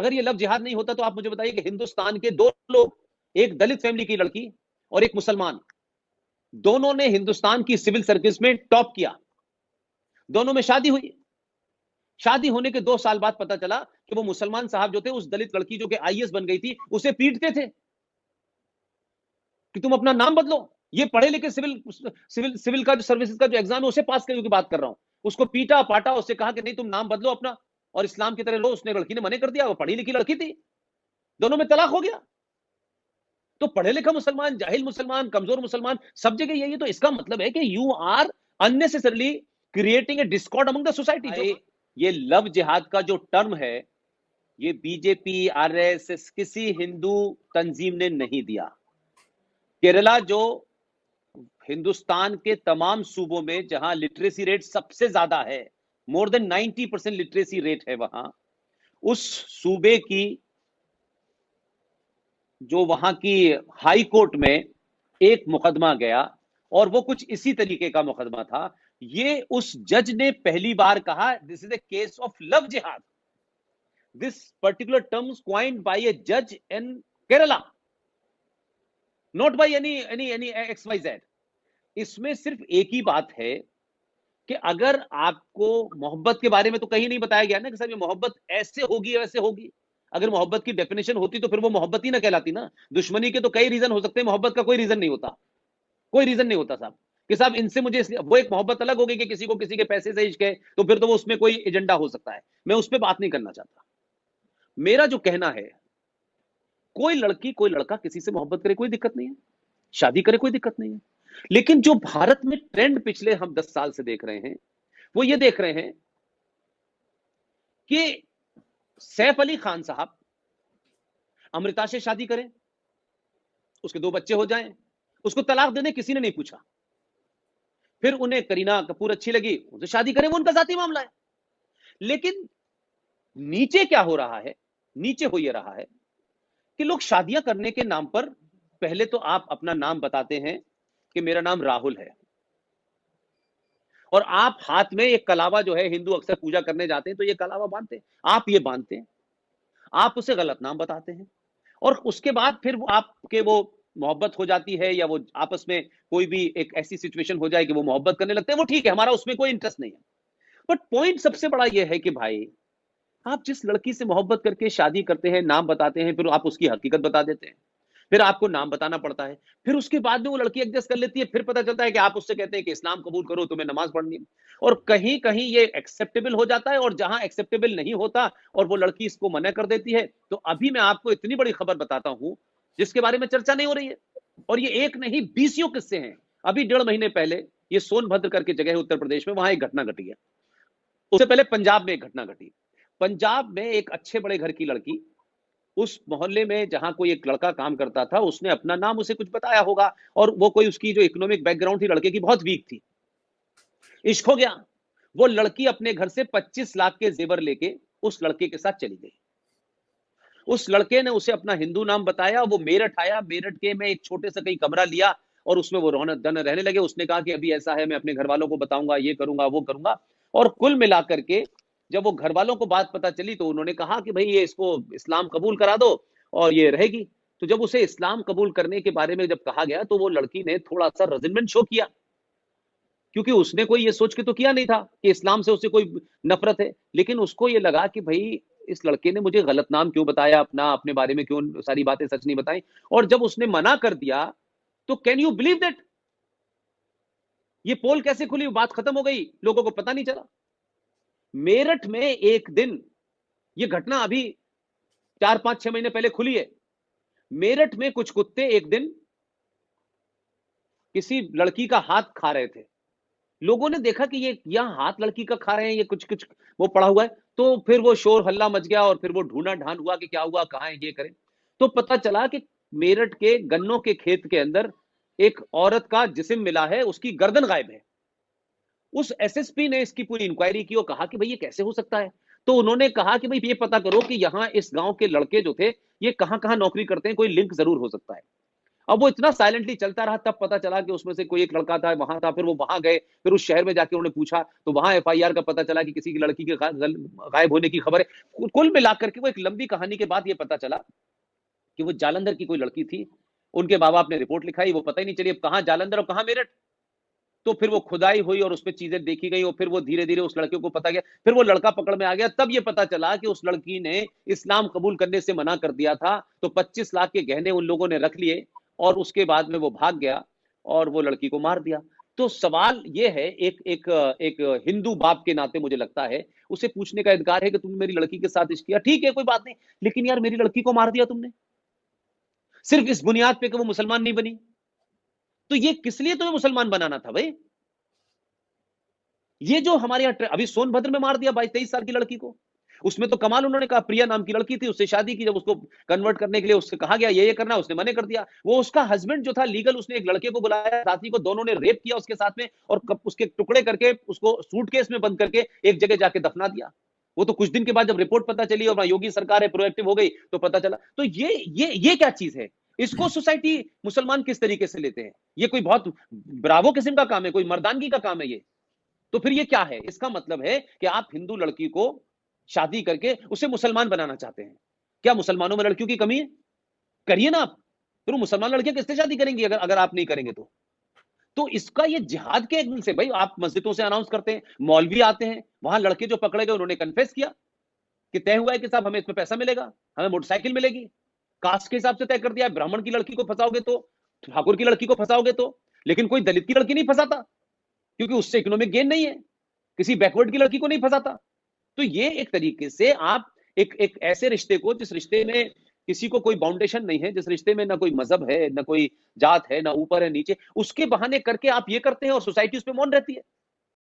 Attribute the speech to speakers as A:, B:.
A: अगर ये लव जिहाद नहीं होता तो आप मुझे बताइए कि हिंदुस्तान के दो लोग, एक दलित फैमिली की लड़की और एक मुसलमान, दोनों ने हिंदुस्तान की सिविल सर्विस में टॉप किया, दोनों में शादी हुई। शादी होने के 2 साल बाद पता चला कि वो मुसलमान साहब जो थे उस दलित लड़की जो कि आईएएस बन गई थी उसे पीटते थे कि तुम अपना नाम बदलो। ये पढ़े लिखे सिविल का जो सर्विसेज का जो एग्जाम है उसे पास करने की बात कर रहा हूं। उसको पीटा पाटा, उससे कहा कि नहीं तुम नाम बदलो अपना और इस्लाम की तरह लो। उसने, लड़की ने मने कर दिया। वो पढ़ी लिखी लड़की थी, दोनों में तलाक हो गया। तो पढ़े लिखा मुसलमान, जाहिल मुसलमान, कमजोर मुसलमान, सब जगह यही है। तो इसका मतलब है कि you are unnecessarily creating a discord among the society. ये लव जिहाद का जो टर्म है, ये बीजेपी, आरएसएस, किसी हिंदू तंजीम ने नहीं दिया। केरला जो हिंदुस्तान के तमाम सूबों में जहां लिटरेसी रेट सबसे ज्यादा है, मोर देन 90% लिटरेसी रेट है वहां, उस सूबे की जो वहां की हाई कोर्ट में एक मुकदमा गया और वो कुछ इसी तरीके का मुकदमा था। ये उस जज ने पहली बार कहा this is a case of love jihad. This particular terms coined by a जज in Kerala, not by any XYZ। इसमें सिर्फ एक ही बात है कि अगर आपको मोहब्बत के बारे में तो कहीं नहीं बताया गया ना कि साहब ये मोहब्बत ऐसे होगी वैसे होगी। अगर मोहब्बत की डेफिनेशन होती तो फिर वो मोहब्बत ही ना कहलाती ना। दुश्मनी के तो कई रीजन हो सकते हैं, मोहब्बत का कोई रीजन नहीं होता। कोई रीजन नहीं होता साहब कि साहब इनसे मुझे इसलिए, वो एक मोहब्बत अलग हो गई कि किसी को किसी के पैसे से इश्क है तो फिर तो वो उसमें कोई एजेंडा हो सकता है। मैं उस पर बात नहीं करना चाहता। मेरा जो कहना है, कोई लड़की कोई लड़का किसी से मोहब्बत करे कोई दिक्कत नहीं है, शादी करे कोई दिक्कत नहीं है। लेकिन जो भारत में ट्रेंड पिछले हम 10 साल से देख रहे हैं, वो ये देख रहे हैं कि सैफ अली खान साहब अमृता से शादी करें, उसके 2 बच्चे हो जाएं, उसको तलाक देने किसी ने नहीं पूछा। फिर उन्हें करीना कपूर अच्छी लगी, उनसे शादी करें, वो उनका जाती मामला है। लेकिन नीचे क्या हो रहा है, नीचे हो ये रहा है कि लोग शादियां करने के नाम पर पहले तो आप अपना नाम बताते हैं कि मेरा नाम राहुल है, और आप हाथ में एक कलावा जो है, हिंदू अक्सर पूजा करने जाते हैं तो ये कलावा बांधते हैं, आप ये बांधते हैं, आप उसे गलत नाम बताते हैं। और उसके बाद फिर आपके वो मोहब्बत हो जाती है या वो आपस में कोई भी एक ऐसी सिचुएशन हो जाए कि वो मोहब्बत करने लगते हैं, वो ठीक है, हमारा उसमें कोई इंटरेस्ट नहीं है। बट पॉइंट सबसे बड़ा ये है कि भाई आप जिस लड़की से मोहब्बत करके शादी करते हैं, नाम बताते हैं, फिर आप उसकी हकीकत बता देते हैं, फिर आपको नाम बताना पड़ता है, फिर उसके बाद में वो लड़की एडजस्ट कर लेती है, फिर पता चलता है कि आप उससे कहते हैं कि इस्लाम कबूल करो, तुम्हें नमाज पढ़नी है। और कहीं कहीं ये एक्सेप्टेबल हो जाता है, और जहां एक्सेप्टेबल नहीं होता और वो लड़की इसको मना कर देती है, तो अभी मैं आपको इतनी बड़ी खबर बताता हूं जिसके बारे में चर्चा नहीं हो रही है, और ये एक नहीं 20 किस्से हैं। अभी 1.5 महीने पहले ये सोनभद्र करके जगह है उत्तर प्रदेश में, वहां एक घटना घटी है। उससे पहले पंजाब में एक घटना घटी। पंजाब में एक अच्छे बड़े घर की लड़की, उस मोहल्ले में जहां कोई एक लड़का काम करता था, उसने अपना नाम उसे कुछ बताया होगा, और वो कोई उसकी जो इकोनॉमिक बैकग्राउंड थी लड़के की बहुत वीक थी, इश्क हो गया। वो लड़की अपने घर से 25 लाख के जेवर लेके उस लड़के के साथ चली गई। उस लड़के ने उसे अपना हिंदू नाम बताया, वो मेरठ आया, मेरठ के में एक छोटे से कहीं कमरा लिया और उसमें वो रहने लगे। उसने कहा कि अभी ऐसा है, मैं अपने घर वालों को बताऊंगा, ये करूंगा वो करूंगा। और कुल मिलाकर के जब वो घर वालों को बात पता चली तो उन्होंने कहा कि भाई ये इसको इस्लाम कबूल करा दो और ये रहेगी। तो जब उसे इस्लाम कबूल करने के बारे में जब कहा गया तो वो लड़की ने थोड़ा सा रेजिग्नमेंट शो किया, क्योंकि उसने कोई ये सोच के तो किया नहीं था कि इस्लाम से उसे कोई नफरत है। लेकिन उसको ये लगा कि भाई इस लड़के ने मुझे गलत नाम क्यों बताया, अपना अपने बारे में क्यों सारी बातें सच नहीं बताई। और जब उसने मना कर दिया तो कैन यू बिलीव दैट, ये पोल कैसे खुली, बात खत्म हो गई, लोगों को पता नहीं चला। मेरठ में एक दिन, ये घटना अभी 4-5-6 महीने पहले खुली है। मेरठ में कुछ कुत्ते एक दिन किसी लड़की का हाथ खा रहे थे। लोगों ने देखा कि ये यहां हाथ लड़की का खा रहे हैं, ये कुछ कुछ वो पड़ा हुआ है। तो फिर वो शोर हल्ला मच गया और फिर वो ढूंढा ढांड हुआ कि क्या हुआ, कहां है, ये करें। तो पता चला कि मेरठ के गन्नों के खेत के अंदर एक औरत का जिस्म मिला है, उसकी गर्दन गायब है। उस एसएसपी ने इसकी पूरी इंक्वायरी की और कहा कि भाई ये कैसे हो सकता है। तो उन्होंने कहा कि भाई ये पता करो कि यहां इस गांव के लड़के जो थे ये कहां कहां नौकरी करते हैं, कोई लिंक जरूर हो सकता है। अब वो इतना साइलेंटली चलता रहा, तब पता चला कि उसमें से कोई एक लड़का था, वहां था, फिर वो वहां गए, फिर उस शहर में जाके उन्होंने पूछा, तो वहां एफआईआर का पता चला कि किसी की लड़की के गायब होने की खबर है। कुल मिलाकर के वो एक लंबी कहानी के बाद ये पता चला कि वो जालंधर की कोई लड़की थी। उनके माँ बाप ने रिपोर्ट लिखाई, वो पता ही नहीं चली अब कहां जालंधर और कहां मेरठ। तो फिर वो खुदाई हुई और उसमें चीजें देखी गई, और फिर वो धीरे धीरे उस लड़के को पता गया, फिर वो लड़का पकड़ में आ गया। तब ये पता चला कि उस लड़की ने इस्लाम कबूल करने से मना कर दिया था, तो 25 लाख के गहने उन लोगों ने रख लिए, और उसके बाद में वो भाग गया और वो लड़की को मार दिया। तो सवाल ये है, एक एक एक हिंदू बाप के नाते मुझे लगता है उसे पूछने का अधिकार है कि तुमने मेरी लड़की के साथ इश्क किया, ठीक है कोई बात नहीं, लेकिन यार मेरी लड़की को मार दिया तुमने, सिर्फ इस बुनियाद पे कि वो मुसलमान नहीं बनी। तो ये किस लिए तुम्हें मुसलमान बनाना था भाई? ये जो हमारे यहाँ अभी सोनभद्र में मार दिया 22-23 साल की लड़की को, उसमें तो कमाल, उन्होंने कहा प्रिया नाम की लड़की थी, उससे शादी की, जब उसको कन्वर्ट करने के लिए उससे कहा गया ये करना, उसने मने कर दिया। वो उसका हस्बैंड जो था लीगल, उसने एक लड़के को बुलाया साथी को, दोनों ने रेप किया उसके साथ में, और उसके टुकड़े करके उसको सूटकेस में बंद करके एक जगह जाके दफना दिया। वो तो कुछ दिन के बाद जब रिपोर्ट पता चली और योगी सरकार है प्रोएक्टिव हो गई तो पता चला। तो ये क्या चीज है? इसको सोसाइटी मुसलमान किस तरीके से लेते हैं? ये कोई बहुत ब्रावो किस्म का काम है, कोई मर्दानगी का काम है ये? तो फिर ये क्या है? इसका मतलब है कि आप हिंदू लड़की को शादी करके उसे मुसलमान बनाना चाहते हैं। क्या मुसलमानों में लड़कियों की कमी है? करिए ना आप, फिर मुसलमान लड़कियां किससे शादी करेंगी अगर अगर आप नहीं करेंगे तो इसका ये जिहाद के एंगल से, भाई आप मस्जिदों से अनाउंस करते हैं, मौलवी आते हैं, वहां लड़के जो पकड़े गए उन्होंने कन्फेस किया कि तय हुआ है कि साहब हमें इसमें पैसा मिलेगा, हमें मोटरसाइकिल मिलेगी, कास्ट के हिसाब से तय कर दिया है, ब्राह्मण की लड़की को फंसाओगे तो, ठाकुर की लड़की को फंसाओगे तो, लेकिन कोई दलित की लड़की नहीं फंसाता, क्योंकि उससे इकोनॉमिक गेन नहीं है, किसी बैकवर्ड की लड़की को नहीं फंसाता। तो ये एक तरीके से आप एक एक ऐसे रिश्ते को, जिस रिश्ते में किसी को कोई बाउंडेशन नहीं है, जिस रिश्ते में ना कोई मजहब है, ना कोई जात है, ना ऊपर है नीचे, उसके बहाने करके आप ये करते हैं और सोसाइटी उस पर मौन रहती है।